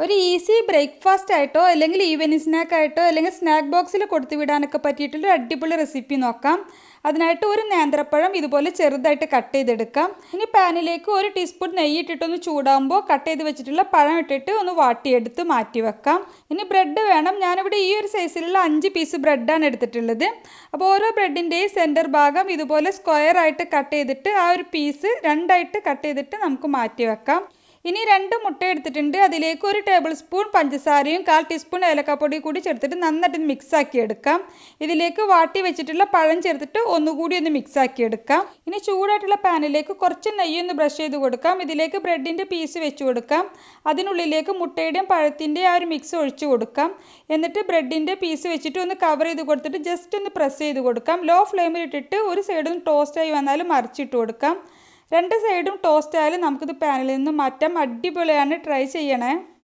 ഒരു easy breakfast ആയിട്ടോ അല്ലെങ്കിൽ ഈവനിങ് സ്നാക്ക് ആയിട്ടോ അല്ലെങ്കിൽ സ്നാക്ക് ബോക്സിൽ കൊടുത്തു വിടാനൊക്കെ പറ്റിയിട്ടുള്ള അടിപൊളി റെസിപ്പി നോക്കാം. അതിനായിട്ട് ഒരു നേന്ത്രപ്പഴം ഇതുപോലെ ചെറുതായിട്ട് കട്ട് ചെയ്തെടുക്കാം. ഇനി പാനിലേക്ക് 1 ടീസ്പൂൺ നെയ്യ് ഇട്ടിട്ടൊന്ന് ചൂടാകുമ്പോൾ കട്ട് ചെയ്ത് വെച്ചിട്ടുള്ള പഴം ഇട്ടിട്ട് ഒന്ന് വാട്ടിയെടുത്ത് മാറ്റി വെക്കാം. ഇനി ബ്രെഡ് വേണം. ഞാനിവിടെ ഈ ഒരു സൈസിലുള്ള 5 പീസ് ബ്രെഡാണ് എടുത്തിട്ടുള്ളത്. അപ്പോൾ ഓരോ ബ്രെഡിൻ്റെയും സെൻറ്റർ ഭാഗം ഇതുപോലെ സ്ക്വയർ ആയിട്ട് കട്ട് ചെയ്തിട്ട് ആ ഒരു പീസ് രണ്ടായിട്ട് കട്ട് ചെയ്തിട്ട് നമുക്ക് മാറ്റി വെക്കാം. ഇനി 2 മുട്ട എടുത്തിട്ടുണ്ട്. അതിലേക്ക് 1 ടേബിൾ സ്പൂൺ പഞ്ചസാരയും 1/4 ടീസ്പൂൺ ഏലക്കാപ്പൊടി കൂടി ചേർത്തിട്ട് നന്നായിട്ട് മിക്സ് ആക്കി എടുക്കാം. ഇതിലേക്ക് വാട്ടി വെച്ചിട്ടുള്ള പഴം ചേർത്തിട്ട് ഒന്നുകൂടി ഒന്ന് മിക്സ് ആക്കി എടുക്കാം. ഇനി ചൂടായിട്ടുള്ള പാനിലേക്ക് കുറച്ച് നെയ്യൊന്ന് ബ്രഷ് ചെയ്ത് കൊടുക്കാം. ഇതിലേക്ക് ബ്രെഡിൻ്റെ പീസ് വെച്ച് കൊടുക്കാം. അതിനുള്ളിലേക്ക് മുട്ടയുടെയും പഴത്തിൻ്റെയും ആ ഒരു മിക്സ് ഒഴിച്ചു കൊടുക്കാം. എന്നിട്ട് ബ്രെഡിൻ്റെ പീസ് വെച്ചിട്ട് ഒന്ന് കവർ ചെയ്ത് കൊടുത്തിട്ട് ജസ്റ്റ് ഒന്ന് പ്രസ് ചെയ്ത് കൊടുക്കാം. ലോ ഫ്ലെയിമിൽ ഇട്ടിട്ട് ഒരു സൈഡൊന്ന് ടോസ്റ്റ് ആയി വന്നാലും മറിച്ചിട്ട് കൊടുക്കാം. 2 സൈഡും ടോസ്റ്റ് ആയാലും നമുക്കിത് പാനിൽ നിന്ന് മാറ്റാം. അടിപൊളിയാണ്, ട്രൈ ചെയ്യണേ.